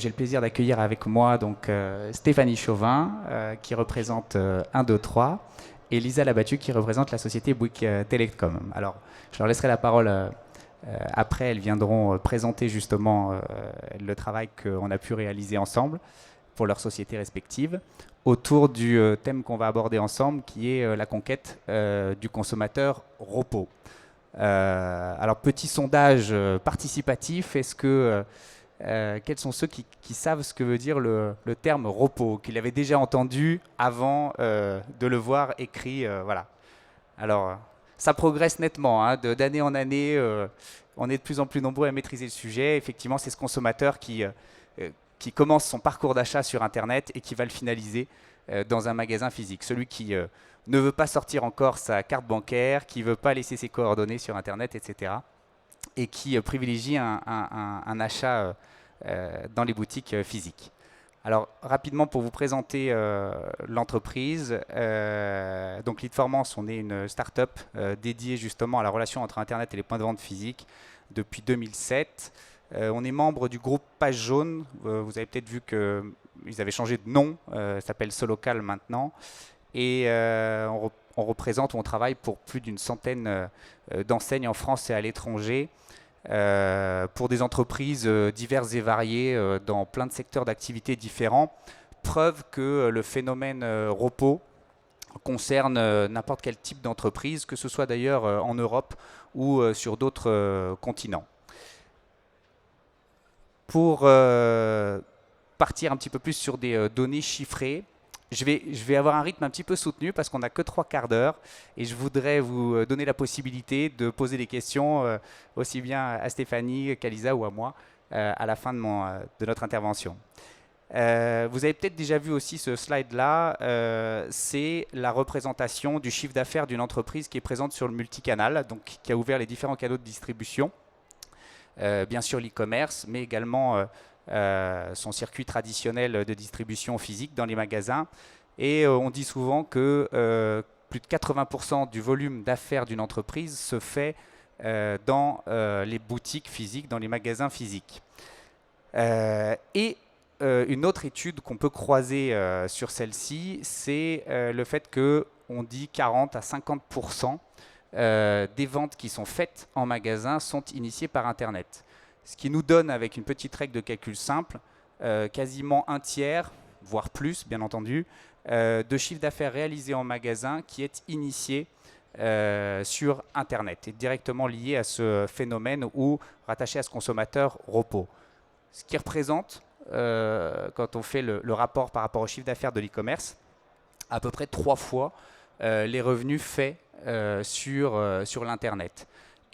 j'ai le plaisir d'accueillir avec moi donc, Stéphanie Chauvin, qui représente 1, 2, 3, et Lisa Labattu, qui représente la société Bouygues Télécom. Alors, je leur laisserai la parole après. Elles viendront présenter justement le travail qu'on a pu réaliser ensemble pour leurs sociétés respectives, autour du thème qu'on va aborder ensemble, qui est la conquête du consommateur repos. Alors, petit sondage participatif, quels sont ceux qui savent ce que veut dire le terme repos, qu'ils avaient déjà entendu avant de le voir écrit, voilà. Alors, ça progresse nettement, hein, d'année en année. On est de plus en plus nombreux à maîtriser le sujet. Effectivement, c'est ce consommateur qui commence son parcours d'achat sur Internet et qui va le finaliser dans un magasin physique. Celui qui ne veut pas sortir encore sa carte bancaire, qui ne veut pas laisser ses coordonnées sur Internet, etc. Et qui privilégie un achat dans les boutiques physiques. Alors, rapidement, pour vous présenter l'entreprise, donc Leadformance, on est une start-up dédiée justement à la relation entre Internet et les points de vente physiques depuis 2007. On est membre du groupe Page Jaune. Vous avez peut-être vu qu'ils avaient changé de nom, ça s'appelle Solocal maintenant. Et on représente ou on travaille pour plus d'une centaine d'enseignes en France et à l'étranger, pour des entreprises diverses et variées dans plein de secteurs d'activité différents. Preuve que le phénomène repos concerne n'importe quel type d'entreprise, que ce soit d'ailleurs en Europe ou sur d'autres continents. Pour partir un petit peu plus sur des données chiffrées, je vais avoir un rythme un petit peu soutenu parce qu'on n'a que 3/4 d'heure et je voudrais vous donner la possibilité de poser des questions aussi bien à Stéphanie qu'à Lisa ou à moi à la fin de notre intervention. Vous avez peut-être déjà vu aussi ce slide-là, c'est la représentation du chiffre d'affaires d'une entreprise qui est présente sur le multicanal, donc qui a ouvert les différents canaux de distribution, bien sûr l'e-commerce, mais également son circuit traditionnel de distribution physique dans les magasins. Et on dit souvent que plus de 80% du volume d'affaires d'une entreprise se fait dans les boutiques physiques, dans les magasins physiques. Et une autre étude qu'on peut croiser sur celle-ci, c'est le fait qu'on dit 40 à 50% des ventes qui sont faites en magasin sont initiées par Internet. Ce qui nous donne, avec une petite règle de calcul simple, quasiment un tiers, voire plus bien entendu, de chiffre d'affaires réalisé en magasin qui est initié sur Internet et directement lié à ce phénomène ou rattaché à ce consommateur repos. Ce qui représente, quand on fait le rapport par rapport au chiffre d'affaires de l'e-commerce, à peu près 3 fois les revenus faits sur l'Internet.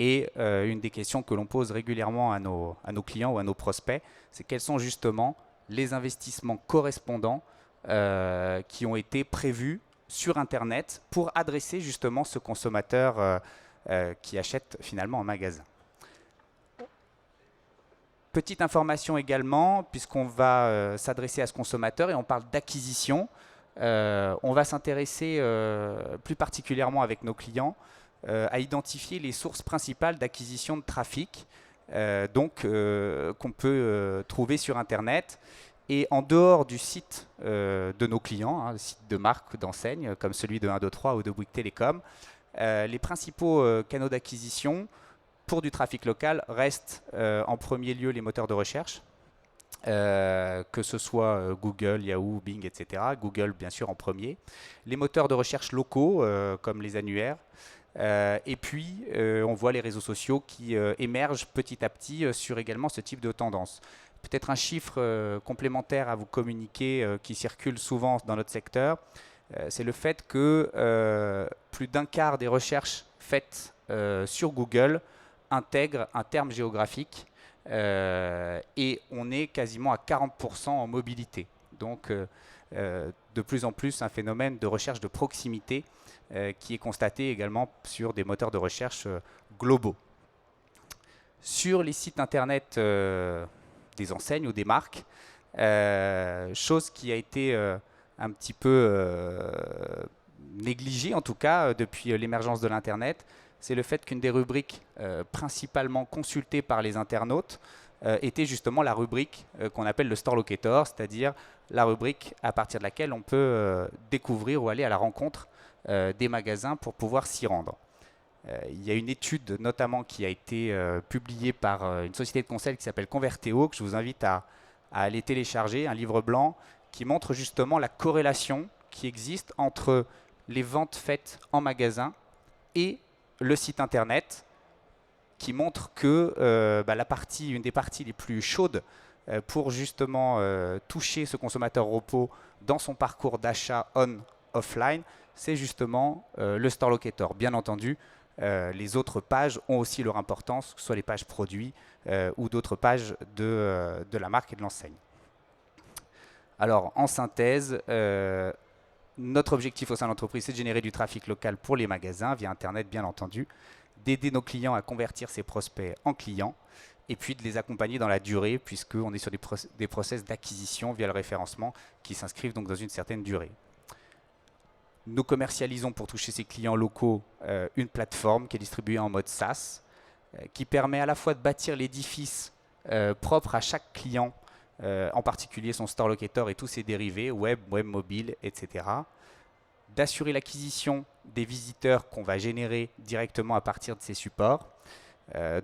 Et une des questions que l'on pose régulièrement à nos clients ou à nos prospects, c'est quels sont justement les investissements correspondants qui ont été prévus sur Internet pour adresser justement ce consommateur qui achète finalement en magasin. Petite information également, puisqu'on va s'adresser à ce consommateur et on parle d'acquisition, on va s'intéresser plus particulièrement avec nos clients à identifier les sources principales d'acquisition de trafic qu'on peut trouver sur Internet. Et en dehors du site de nos clients, hein, le site de marque, d'enseigne, comme celui de 1, 2, 3 ou de Bouygues Télécom, les principaux canaux d'acquisition pour du trafic local restent en premier lieu les moteurs de recherche, que ce soit Google, Yahoo, Bing, etc. Google, bien sûr, en premier. Les moteurs de recherche locaux, comme les annuaires. Et puis, on voit les réseaux sociaux qui émergent petit à petit sur également ce type de tendance. Peut-être un chiffre complémentaire à vous communiquer qui circule souvent dans notre secteur, c'est le fait que plus d'un quart des recherches faites sur Google intègrent un terme géographique et on est quasiment à 40% en mobilité. Donc, de plus en plus, un phénomène de recherche de proximité qui est constaté également sur des moteurs de recherche globaux. Sur les sites internet des enseignes ou des marques, chose qui a été un petit peu négligée en tout cas depuis l'émergence de l'internet, c'est le fait qu'une des rubriques principalement consultées par les internautes était justement la rubrique qu'on appelle le Store Locator, c'est-à-dire la rubrique à partir de laquelle on peut découvrir ou aller à la rencontre des magasins pour pouvoir s'y rendre. Il y a une étude notamment qui a été publiée par une société de conseil qui s'appelle Converteo, que je vous invite à aller télécharger, un livre blanc qui montre justement la corrélation qui existe entre les ventes faites en magasin et le site internet, qui montre que une des parties les plus chaudes pour justement toucher ce consommateur repos dans son parcours d'achat offline, c'est justement le Store Locator. Bien entendu, les autres pages ont aussi leur importance, que ce soit les pages produits ou d'autres pages de la marque et de l'enseigne. Alors, en synthèse, notre objectif au sein de l'entreprise, c'est de générer du trafic local pour les magasins, via Internet bien entendu, d'aider nos clients à convertir ces prospects en clients, et puis de les accompagner dans la durée, puisqu'on est sur des process d'acquisition via le référencement qui s'inscrivent donc dans une certaine durée. Nous commercialisons pour toucher ces clients locaux une plateforme qui est distribuée en mode SaaS, qui permet à la fois de bâtir l'édifice propre à chaque client, en particulier son Store Locator et tous ses dérivés, web mobile, etc. D'assurer l'acquisition des visiteurs qu'on va générer directement à partir de ces supports,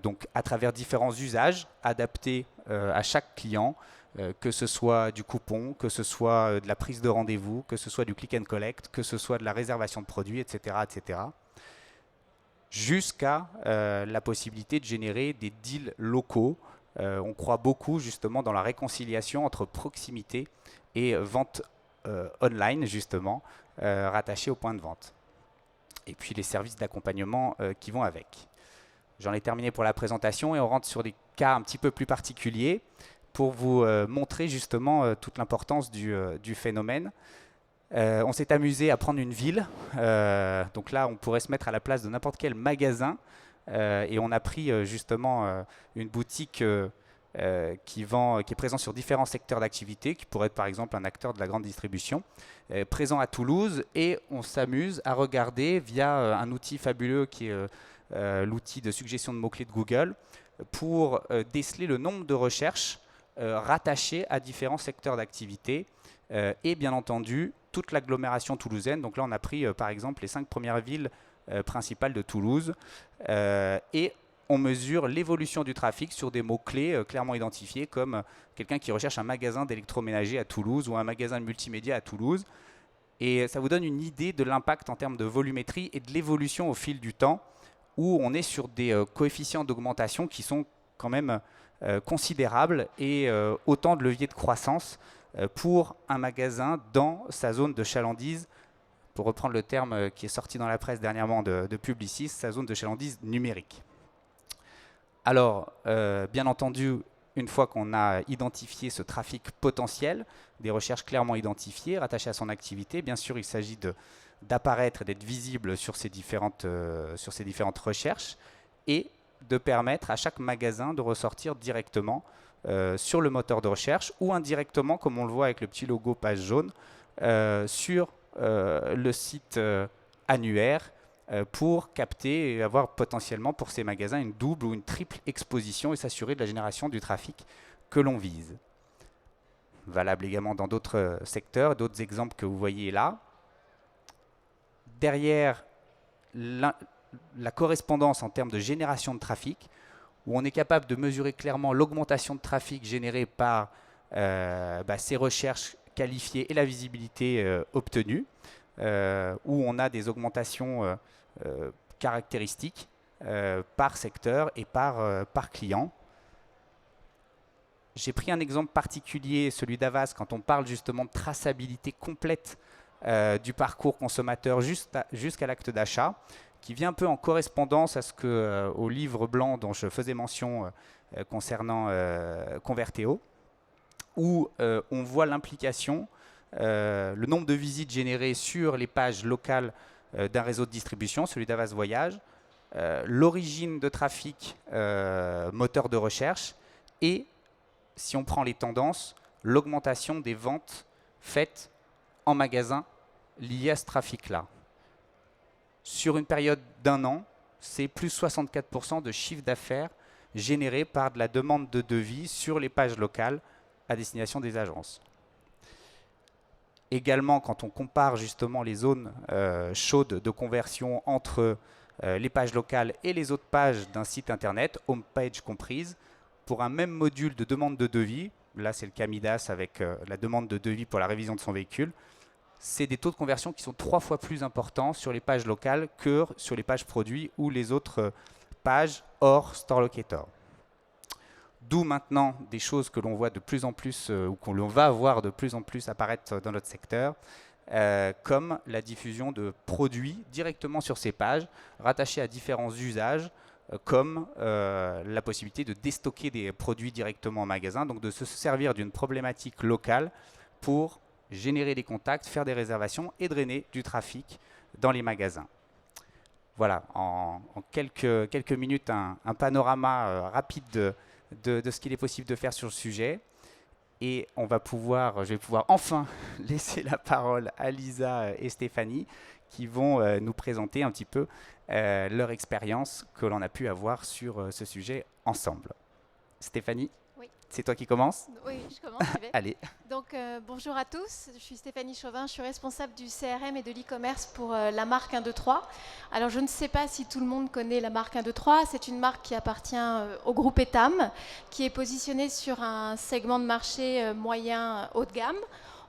donc à travers différents usages adaptés à chaque client, que ce soit du coupon, que ce soit de la prise de rendez-vous, que ce soit du click and collect, que ce soit de la réservation de produits, etc., etc. Jusqu'à la possibilité de générer des deals locaux. On croit beaucoup justement dans la réconciliation entre proximité et vente online, justement, rattachée au point de vente. Et puis les services d'accompagnement qui vont avec. J'en ai terminé pour la présentation et on rentre sur des cas un petit peu plus particuliers pour vous montrer justement toute l'importance du phénomène. On s'est amusé à prendre une ville. Donc là, on pourrait se mettre à la place de n'importe quel magasin. Et on a pris justement une boutique qui est présente sur différents secteurs d'activité, qui pourrait être par exemple un acteur de la grande distribution, présent à Toulouse. Et on s'amuse à regarder via un outil fabuleux qui est l'outil de suggestion de mots-clés de Google, pour déceler le nombre de recherches rattachées à différents secteurs d'activité et bien entendu toute l'agglomération toulousaine. Donc là, on a pris par exemple les 5 premières villes principales de Toulouse et on mesure l'évolution du trafic sur des mots-clés clairement identifiés, comme quelqu'un qui recherche un magasin d'électroménager à Toulouse ou un magasin de multimédia à Toulouse. Et ça vous donne une idée de l'impact en termes de volumétrie et de l'évolution au fil du temps, où on est sur des coefficients d'augmentation qui sont quand même considérables et autant de leviers de croissance pour un magasin dans sa zone de chalandise, pour reprendre le terme qui est sorti dans la presse dernièrement de Publicis, sa zone de chalandise numérique. Alors, bien entendu, une fois qu'on a identifié ce trafic potentiel, des recherches clairement identifiées, rattachées à son activité, bien sûr, il s'agit d'apparaître et d'être visible sur ces différentes recherches et de permettre à chaque magasin de ressortir directement sur le moteur de recherche ou indirectement, comme on le voit avec le petit logo page jaune, sur le site annuaire pour capter et avoir potentiellement pour ces magasins une double ou une triple exposition et s'assurer de la génération du trafic que l'on vise. Valable également dans d'autres secteurs, d'autres exemples que vous voyez là. Derrière la correspondance en termes de génération de trafic, où on est capable de mesurer clairement l'augmentation de trafic générée par ces recherches qualifiées et la visibilité obtenue, où on a des augmentations caractéristiques par secteur et par client. J'ai pris un exemple particulier, celui d'Avas, quand on parle justement de traçabilité complète du parcours consommateur jusqu'à l'acte d'achat, qui vient un peu en correspondance à ce que au livre blanc dont je faisais mention concernant Converteo, où on voit l'implication, le nombre de visites générées sur les pages locales d'un réseau de distribution, celui d'Avas Voyage, l'origine de trafic moteur de recherche et, si on prend les tendances, l'augmentation des ventes faites en magasin liées à ce trafic-là. Sur une période d'1 an, c'est plus 64% de chiffre d'affaires générés par de la demande de devis sur les pages locales à destination des agences. Également, quand on compare justement les zones chaudes de conversion entre les pages locales et les autres pages d'un site internet, home page comprise, pour un même module de demande de devis, là c'est le cas Midas avec la demande de devis pour la révision de son véhicule, c'est des taux de conversion qui sont 3 fois plus importants sur les pages locales que sur les pages produits ou les autres pages hors Store Locator. D'où maintenant des choses que l'on voit de plus en plus, ou qu'on va voir de plus en plus apparaître dans notre secteur, comme la diffusion de produits directement sur ces pages, rattachés à différents usages, comme la possibilité de déstocker des produits directement en magasin, donc de se servir d'une problématique locale pour générer des contacts, faire des réservations et drainer du trafic dans les magasins. Voilà, en quelques minutes, un panorama rapide de ce qu'il est possible de faire sur le sujet. Et je vais pouvoir enfin laisser la parole à Lisa et Stéphanie qui vont nous présenter un petit peu leur expérience que l'on a pu avoir sur ce sujet ensemble. Stéphanie, oui. C'est toi qui commences ? Oui, je commence. Allez. Donc, bonjour à tous, je suis Stéphanie Chauvin, je suis responsable du CRM et de l'e-commerce pour la marque 123. Alors, je ne sais pas si tout le monde connaît la marque 123, c'est une marque qui appartient au groupe Etam, qui est positionnée sur un segment de marché moyen haut de gamme.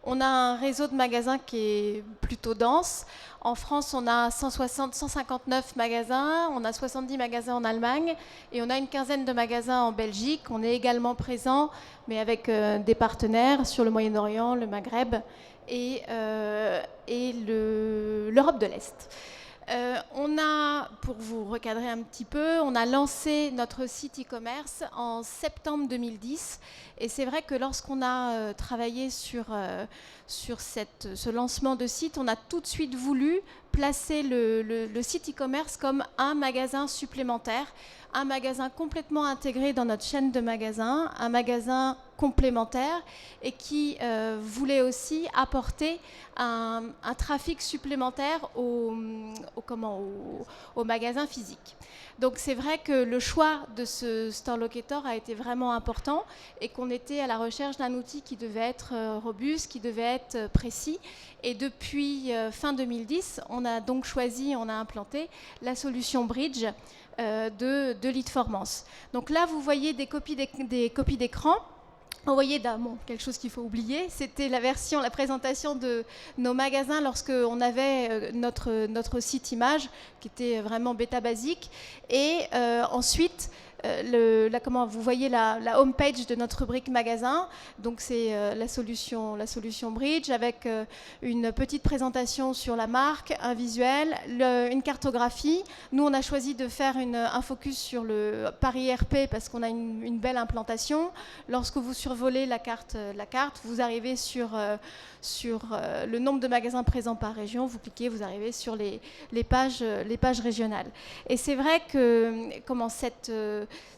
On a un réseau de magasins qui est plutôt dense. En France, on a 159 magasins, on a 70 magasins en Allemagne et on a une quinzaine de magasins en Belgique. On est également présent, mais avec des partenaires sur le Moyen-Orient, le Maghreb et l'Europe de l'Est. On a, pour vous recadrer un petit peu, on a lancé notre site e-commerce en septembre 2010. Et c'est vrai que lorsqu'on a travaillé sur ce lancement de site, on a tout de suite voulu placer le site e-commerce comme un magasin supplémentaire, un magasin complètement intégré dans notre chaîne de magasins, un magasin complémentaire et qui voulait aussi apporter un trafic supplémentaire au magasin physique. Donc c'est vrai que le choix de ce Store Locator a été vraiment important et qu'on était à la recherche d'un outil qui devait être robuste, qui devait être précis. Et depuis fin 2010, on a donc choisi, on a implanté la solution Bridge de Leadformance. Donc là, vous voyez des copies d'écran. Vous voyez quelque chose qu'il faut oublier, c'était la présentation de nos magasins lorsqu'on avait notre site image qui était vraiment bêta basique. Et ensuite, vous voyez la home page de notre rubrique magasin. Donc c'est la solution Bridge avec une petite présentation sur la marque, un visuel, une cartographie. Nous, on a choisi de faire un focus sur le Paris RP parce qu'on a une belle implantation. Lorsque vous survolez la carte, vous arrivez sur le nombre de magasins présents par région. Vous cliquez, vous arrivez sur les pages régionales. Et c'est vrai que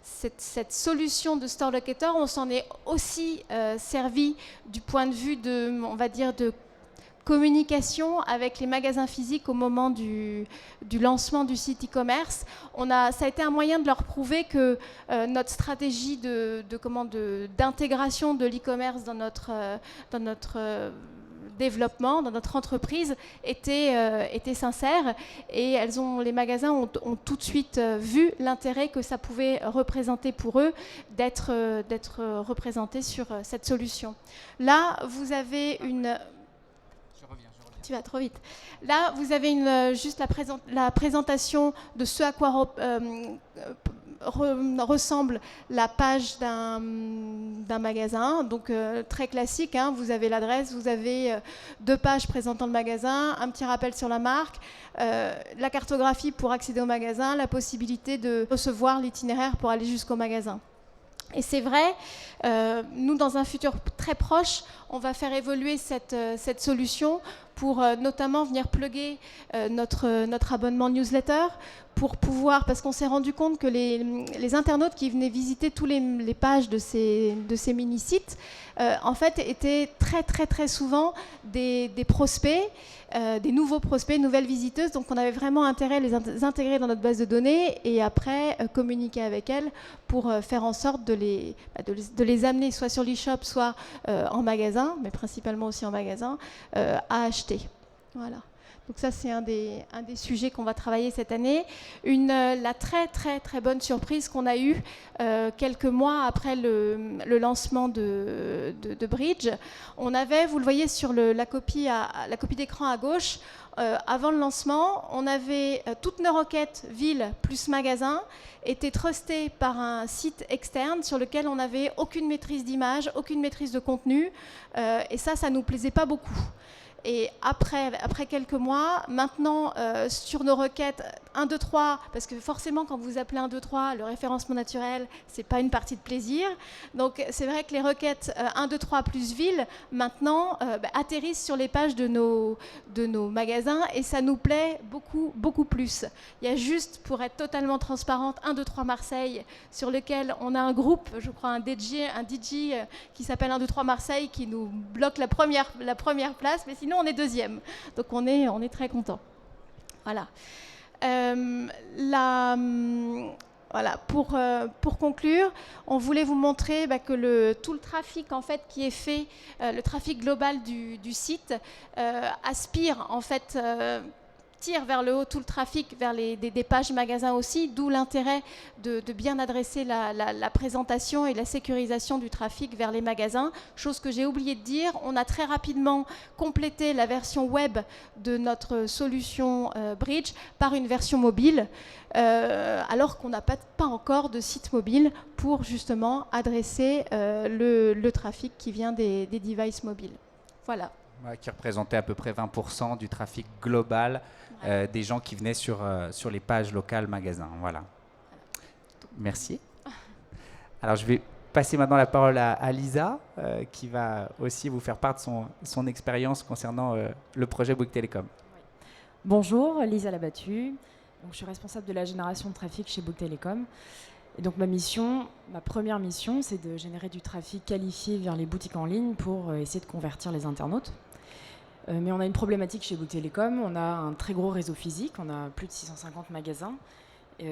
cette solution de Store Locator, on s'en est aussi servi du point de vue de communication avec les magasins physiques au moment du lancement du site e-commerce. Ça a été un moyen de leur prouver que notre stratégie d'intégration de l'e-commerce dans notre développement, dans notre entreprise, était sincère. Et les magasins ont tout de suite vu l'intérêt que ça pouvait représenter pour eux d'être représentés sur cette solution. Là, vous avez une... Tu vas trop vite. Là, vous avez juste la présentation de ce à quoi ressemble la page d'un magasin. Donc, très classique, hein. Vous avez l'adresse, vous avez 2 pages présentant le magasin, un petit rappel sur la marque, la cartographie pour accéder au magasin, la possibilité de recevoir l'itinéraire pour aller jusqu'au magasin. Et c'est vrai, nous, dans un futur très proche, on va faire évoluer cette solution pour notamment venir plugger notre abonnement newsletter, pour pouvoir, parce qu'on s'est rendu compte que les internautes qui venaient visiter tous les pages de ces mini-sites, en fait, étaient très souvent des prospects, des nouveaux prospects, nouvelles visiteuses. Donc on avait vraiment intérêt à les intégrer dans notre base de données et après communiquer avec elles pour faire en sorte de les amener soit sur l'e-shop, soit en magasin, mais principalement aussi en magasin, à acheter. Voilà. Donc ça, c'est un des sujets qu'on va travailler cette année. La très bonne surprise qu'on a eue quelques mois après le lancement de Bridge, on avait, vous le voyez sur la copie d'écran à gauche, avant le lancement, on avait toutes nos requêtes ville plus magasin étaient trustées par un site externe sur lequel on n'avait aucune maîtrise d'image, aucune maîtrise de contenu, et ça nous plaisait pas beaucoup. Et après quelques mois, maintenant, sur nos requêtes 1, 2, 3, parce que forcément, quand vous appelez 1, 2, 3, le référencement naturel, c'est pas une partie de plaisir. Donc, c'est vrai que les requêtes 1, 2, 3 plus ville, maintenant, atterrissent sur les pages de nos magasins et ça nous plaît beaucoup plus. Il y a juste, pour être totalement transparente, 1, 2, 3 Marseille, sur lequel on a un groupe, je crois, un DJ qui s'appelle 1, 2, 3 Marseille, qui nous bloque la première place, mais sinon on est deuxième, donc on est très content. Voilà. Voilà. Pour conclure, on voulait vous montrer que tout le trafic en fait qui est fait, le trafic global du site aspire en fait. Tire vers le haut tout le trafic, vers des pages magasins aussi, d'où l'intérêt de bien adresser la présentation et la sécurisation du trafic vers les magasins. Chose que j'ai oublié de dire, on a très rapidement complété la version web de notre solution Bridge par une version mobile, alors qu'on n'a pas encore de site mobile pour justement adresser le trafic qui vient des devices mobiles. Voilà. Qui représentait à peu près 20% du trafic global des gens qui venaient sur les pages locales magasins. Voilà. Merci. Alors, je vais passer maintenant la parole à Lisa, qui va aussi vous faire part de son expérience concernant le projet Bouygues Telecom. Bonjour, Lisa Labattu. Donc, je suis responsable de la génération de trafic chez Bouygues Telecom. Et donc ma première mission, c'est de générer du trafic qualifié vers les boutiques en ligne pour essayer de convertir les internautes. Mais on a une problématique chez Bouygues Telecom, on a un très gros réseau physique, on a plus de 650 magasins, qui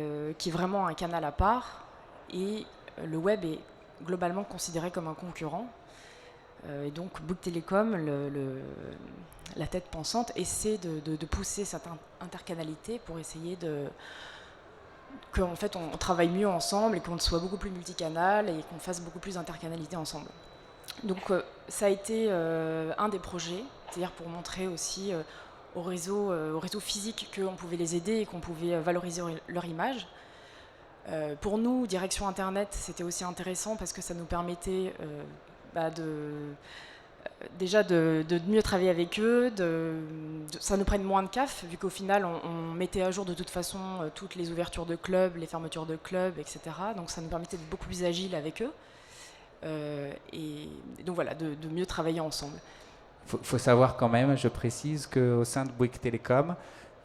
est vraiment un canal à part, et le web est globalement considéré comme un concurrent. Et donc Bouygues Telecom, la tête pensante, essaie de pousser cette intercanalité pour essayer qu'en fait on travaille mieux ensemble et qu'on soit beaucoup plus multicanal et qu'on fasse beaucoup plus d'intercanalité ensemble. Donc ça a été un des projets, c'est-à-dire pour montrer aussi au réseau physique qu'on pouvait les aider et qu'on pouvait valoriser leur image. Pour nous, direction Internet, c'était aussi intéressant parce que ça nous permettait déjà de mieux travailler avec eux, ça nous prenne moins de CAF, vu qu'au final, on mettait à jour de toute façon toutes les ouvertures de clubs, les fermetures de clubs, etc. Donc ça nous permettait d'être beaucoup plus agile avec eux. Et donc voilà, de mieux travailler ensemble. Faut savoir quand même, je précise qu'au sein de Bouygues Telecom,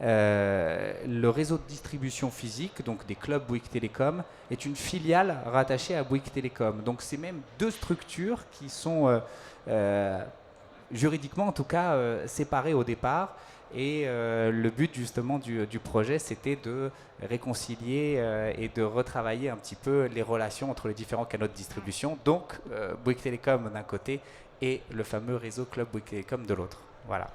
le réseau de distribution physique, donc des clubs Bouygues Telecom, est une filiale rattachée à Bouygues Telecom. Donc c'est même deux structures qui sont juridiquement en tout cas séparées au départ. Et le but justement du projet, c'était de réconcilier et de retravailler un petit peu les relations entre les différents canaux de distribution. Donc Bouygues Telecom d'un côté et le fameux réseau Club Bouygues Telecom de l'autre. Voilà.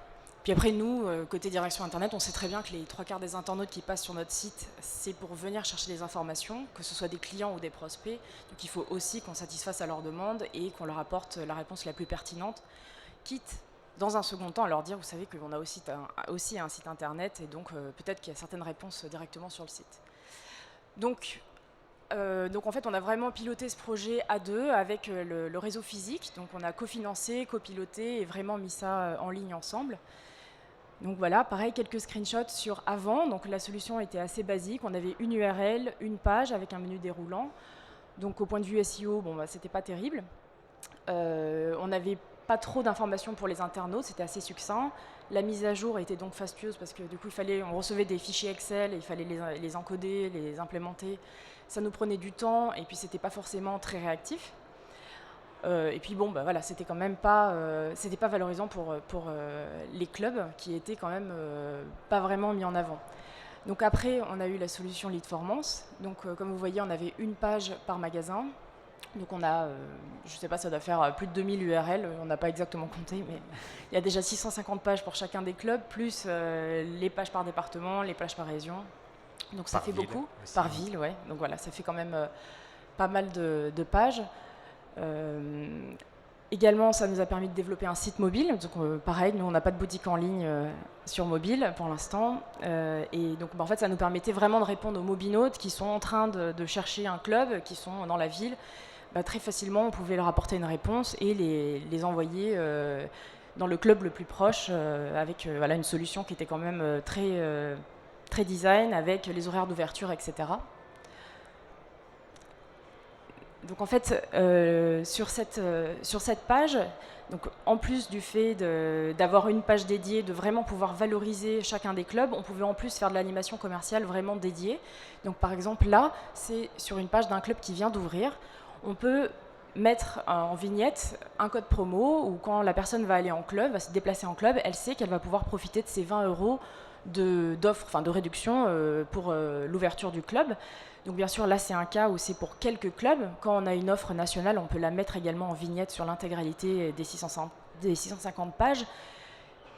Puis après, nous, côté direction Internet, on sait très bien que les 3/4 des internautes qui passent sur notre site, c'est pour venir chercher des informations, que ce soit des clients ou des prospects. Donc il faut aussi qu'on satisfasse à leurs demandes et qu'on leur apporte la réponse la plus pertinente, quitte, dans un second temps, à leur dire, vous savez qu'on a aussi un site Internet, et donc peut-être qu'il y a certaines réponses directement sur le site. Donc en fait, on a vraiment piloté ce projet à deux avec le réseau physique. Donc on a cofinancé, copiloté et vraiment mis ça en ligne ensemble. Donc voilà, pareil, quelques screenshots sur avant. Donc la solution était assez basique. On avait une URL, une page avec un menu déroulant. Donc au point de vue SEO, c'était pas terrible. On avait pas trop d'informations pour les internautes, c'était assez succinct. La mise à jour était donc fastueuse parce que du coup, on recevait des fichiers Excel, et il fallait les encoder, les implémenter. Ça nous prenait du temps et puis c'était pas forcément très réactif. Et puis bon, voilà, c'était quand même pas valorisant pour les clubs qui étaient quand même pas vraiment mis en avant. Donc après, on a eu la solution Leadformance. Donc comme vous voyez, on avait une page par magasin. Donc on a, je ne sais pas, ça doit faire plus de 2000 URL, on n'a pas exactement compté, mais il y a déjà 650 pages pour chacun des clubs, plus les pages par département, les pages par région. Donc ça fait beaucoup, par ville, ouais. Donc voilà, ça fait quand même pas mal de pages. Également, ça nous a permis de développer un site mobile. Donc pareil, nous on n'a pas de boutique en ligne sur mobile pour l'instant. Et donc en fait, ça nous permettait vraiment de répondre aux mobinautes qui sont en train de chercher un club, qui sont dans la ville. Très facilement, on pouvait leur apporter une réponse et les envoyer dans le club le plus proche avec une solution qui était quand même très design, avec les horaires d'ouverture, etc. Donc en fait, sur cette page, donc, en plus du fait d'avoir une page dédiée, de vraiment pouvoir valoriser chacun des clubs, on pouvait en plus faire de l'animation commerciale vraiment dédiée. Donc par exemple là, c'est sur une page d'un club qui vient d'ouvrir. On peut mettre en vignette un code promo où quand la personne va aller en club, va se déplacer en club, elle sait qu'elle va pouvoir profiter de ces 20 € de réduction pour l'ouverture du club. Donc bien sûr, là, c'est un cas où c'est pour quelques clubs. Quand on a une offre nationale, on peut la mettre également en vignette sur l'intégralité des 650 pages.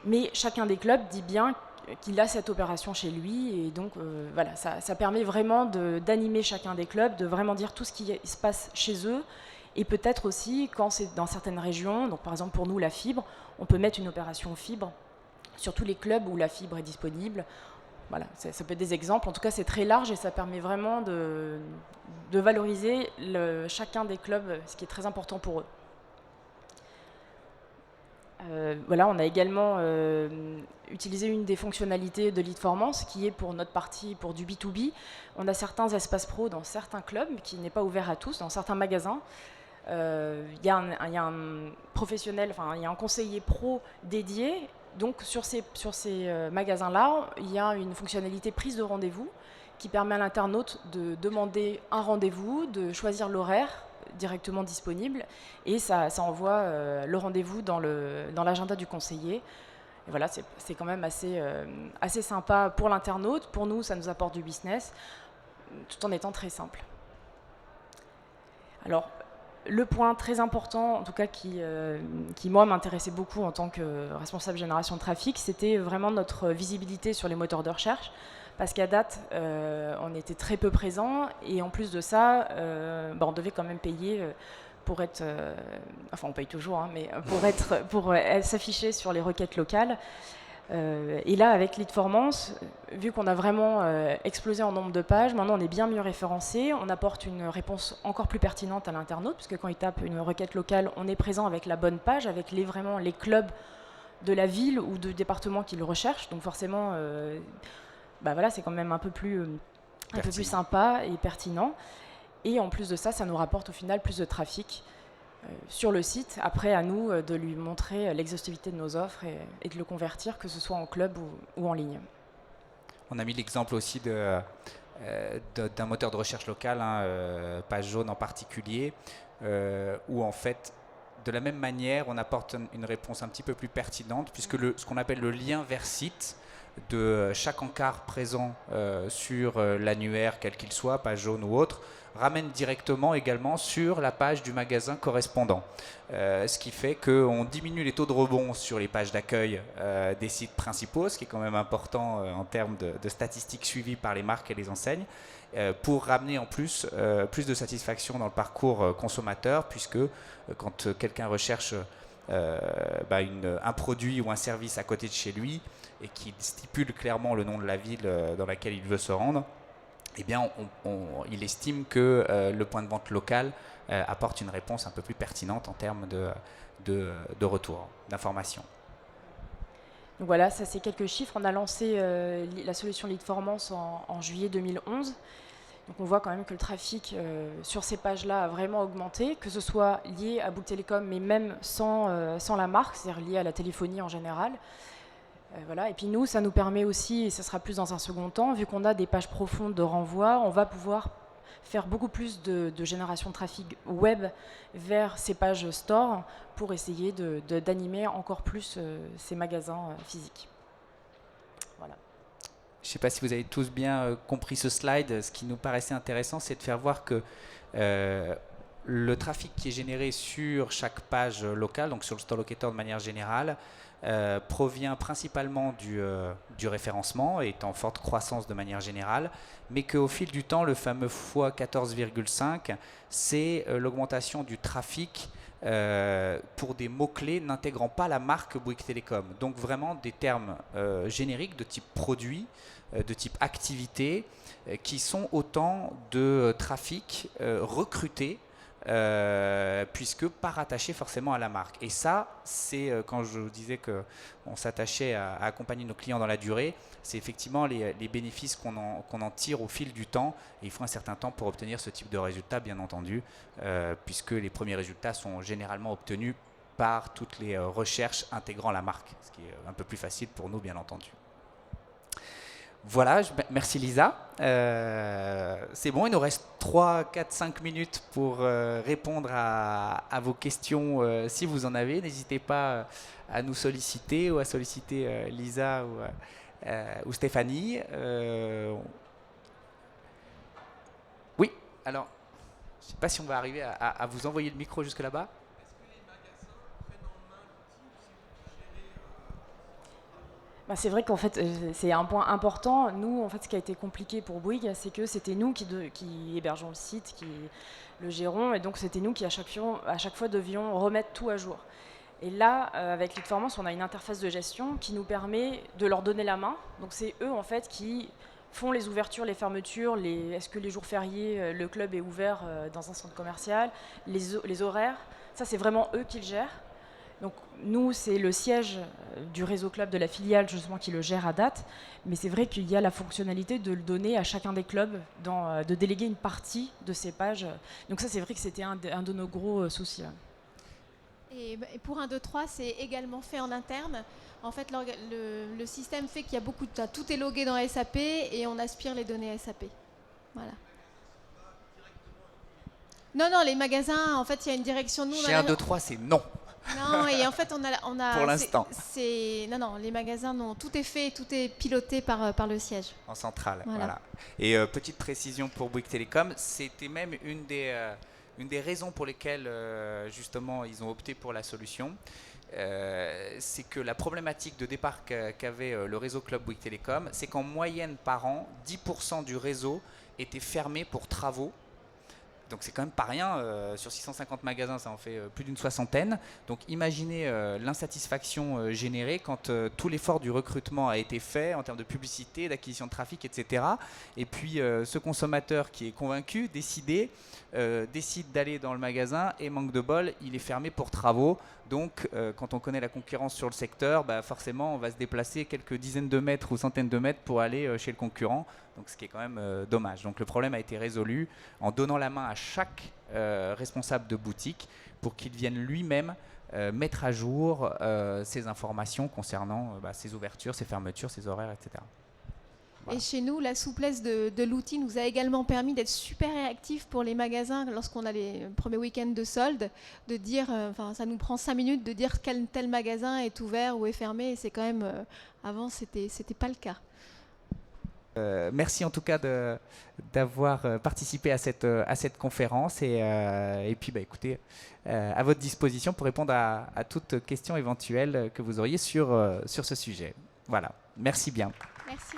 Mais chacun des clubs dit bien qu'il a cette opération chez lui. Et donc, voilà, ça permet vraiment d'animer chacun des clubs, de vraiment dire tout ce qui se passe chez eux. Et peut-être aussi, quand c'est dans certaines régions, donc par exemple pour nous, la fibre, on peut mettre une opération fibre sur tous les clubs où la fibre est disponible. Voilà, ça peut être des exemples. En tout cas, c'est très large et ça permet vraiment de valoriser chacun des clubs, ce qui est très important pour eux. Voilà, on a également utilisé une des fonctionnalités de Leadformance qui est pour notre partie pour du B2B. On a certains espaces pro dans certains clubs qui n'est pas ouvert à tous, dans certains magasins. Il y a un professionnel, enfin il y a un conseiller pro dédié. Donc sur ces magasins-là, il y a une fonctionnalité prise de rendez-vous qui permet à l'internaute de demander un rendez-vous, de choisir l'horaire directement disponible et ça envoie le rendez-vous dans l'agenda du conseiller. Et voilà, c'est quand même assez sympa pour l'internaute. Pour nous, ça nous apporte du business tout en étant très simple. Alors, le point très important, en tout cas qui moi m'intéressait beaucoup en tant que responsable génération de trafic, c'était vraiment notre visibilité sur les moteurs de recherche. Parce qu'à date, on était très peu présents et en plus de ça, on devait quand même payer pour être, enfin on paye toujours, hein, mais pour s'afficher sur les requêtes locales. Et là, avec Leadformance, vu qu'on a vraiment explosé en nombre de pages, maintenant on est bien mieux référencé, on apporte une réponse encore plus pertinente à l'internaute, puisque quand il tape une requête locale, on est présent avec la bonne page, avec vraiment les clubs de la ville ou du département qui le recherchent. Donc forcément, voilà, c'est quand même un peu plus sympa et pertinent. Et en plus de ça, ça nous rapporte au final plus de trafic sur le site. Après, à nous de lui montrer l'exhaustivité de nos offres et de le convertir, que ce soit en club ou en ligne. On a mis l'exemple aussi d'un moteur de recherche local, Page Jaune en particulier, où en fait, de la même manière, on apporte une réponse un petit peu plus pertinente, puisque ce qu'on appelle le lien vers site de chaque encart présent sur l'annuaire, quel qu'il soit, Page Jaune ou autre, ramène directement également sur la page du magasin correspondant. Ce qui fait qu'on diminue les taux de rebond sur les pages d'accueil des sites principaux, ce qui est quand même important en termes de statistiques suivies par les marques et les enseignes, pour ramener en plus de satisfaction dans le parcours consommateur, puisque quand quelqu'un recherche un produit ou un service à côté de chez lui et qui stipule clairement le nom de la ville dans laquelle il veut se rendre, eh bien, il estime que le point de vente local apporte une réponse un peu plus pertinente en termes de retour, d'information. Donc voilà, ça c'est quelques chiffres. On a lancé la solution Leadformance en juillet 2011. Donc on voit quand même que le trafic sur ces pages-là a vraiment augmenté, que ce soit lié à Bouygues Telecom, mais même sans la marque, c'est-à-dire lié à la téléphonie en général. Voilà. Et puis nous, ça nous permet aussi, et ça sera plus dans un second temps, vu qu'on a des pages profondes de renvoi, on va pouvoir faire beaucoup plus de génération de trafic web vers ces pages store pour essayer d'animer encore plus ces magasins physiques. Voilà. Je ne sais pas si vous avez tous bien compris ce slide. Ce qui nous paraissait intéressant, c'est de faire voir que le trafic qui est généré sur chaque page locale, donc sur le store locator de manière générale, provient principalement du référencement et est en forte croissance de manière générale, mais qu'au fil du temps, le fameux x 14,5, c'est l'augmentation du trafic pour des mots-clés n'intégrant pas la marque Bouygues Telecom. Donc vraiment des termes génériques de type produit, de type activité, qui sont autant de trafic recruté, puisque pas rattaché forcément à la marque. Et ça, c'est quand je vous disais qu'on s'attachait à accompagner nos clients dans la durée, c'est effectivement les bénéfices qu'on en tire au fil du temps. Et il faut un certain temps pour obtenir ce type de résultats, bien entendu, puisque les premiers résultats sont généralement obtenus par toutes les recherches intégrant la marque, ce qui est un peu plus facile pour nous, bien entendu. Voilà, merci Lisa. C'est bon, il nous reste 3, 4, 5 minutes pour répondre à vos questions si vous en avez. N'hésitez pas à nous solliciter ou à solliciter Lisa ou Stéphanie. Oui, alors, je ne sais pas si on va arriver à vous envoyer le micro jusque là-bas. C'est vrai qu'en fait, c'est un point important. Nous, en fait, ce qui a été compliqué pour Bouygues, c'est que c'était nous qui hébergeons le site, qui le gérons, et donc c'était nous qui, à chaque fois, devions remettre tout à jour. Et là, avec Leadformance, on a une interface de gestion qui nous permet de leur donner la main. Donc c'est eux, en fait, qui font les ouvertures, les fermetures, est-ce que les jours fériés, le club est ouvert dans un centre commercial, les horaires. Ça, c'est vraiment eux qui le gèrent. Donc nous, c'est le siège du réseau club de la filiale justement qui le gère à date, mais c'est vrai qu'il y a la fonctionnalité de le donner à chacun des clubs, de déléguer une partie de ces pages. Donc ça, c'est vrai que c'était un de nos gros soucis. Et pour 1, 2, 3, c'est également fait en interne. En fait, le système fait qu'il y a tout est logué dans SAP et on aspire les données SAP. Voilà. Non, les magasins, en fait, il y a une direction. Chez 1, 2, 3, c'est non. Non, et en fait, on a pour l'instant. Non, les magasins, non, tout est fait, tout est piloté par le siège. En centrale, voilà. Et petite précision pour Bouygues Telecom, c'était même une des raisons pour lesquelles, justement, ils ont opté pour la solution. C'est que la problématique de départ qu'avait le réseau Club Bouygues Telecom, c'est qu'en moyenne par an, 10% du réseau était fermé pour travaux. Donc c'est quand même pas rien, sur 650 magasins ça en fait plus d'une soixantaine. Donc imaginez l'insatisfaction générée quand tout l'effort du recrutement a été fait en termes de publicité, d'acquisition de trafic, etc. Et puis ce consommateur qui est convaincu, décide d'aller dans le magasin et manque de bol, il est fermé pour travaux. Donc quand on connaît la concurrence sur le secteur, forcément on va se déplacer quelques dizaines de mètres ou centaines de mètres pour aller chez le concurrent. Donc, ce qui est quand même dommage. Donc le problème a été résolu en donnant la main à chaque responsable de boutique pour qu'il vienne lui-même mettre à jour ses informations concernant ses ouvertures, ses fermetures, ses horaires, etc. Voilà. Et chez nous, la souplesse de l'outil nous a également permis d'être super réactifs pour les magasins lorsqu'on a les premiers week-ends de solde, de dire, ça nous prend 5 minutes de dire quel tel magasin est ouvert ou est fermé. Et c'est quand même, avant, c'était pas le cas. Merci en tout cas d'avoir participé à cette conférence et puis écoutez, à votre disposition pour répondre à toute question éventuelle que vous auriez sur ce sujet. Voilà, merci bien. Merci.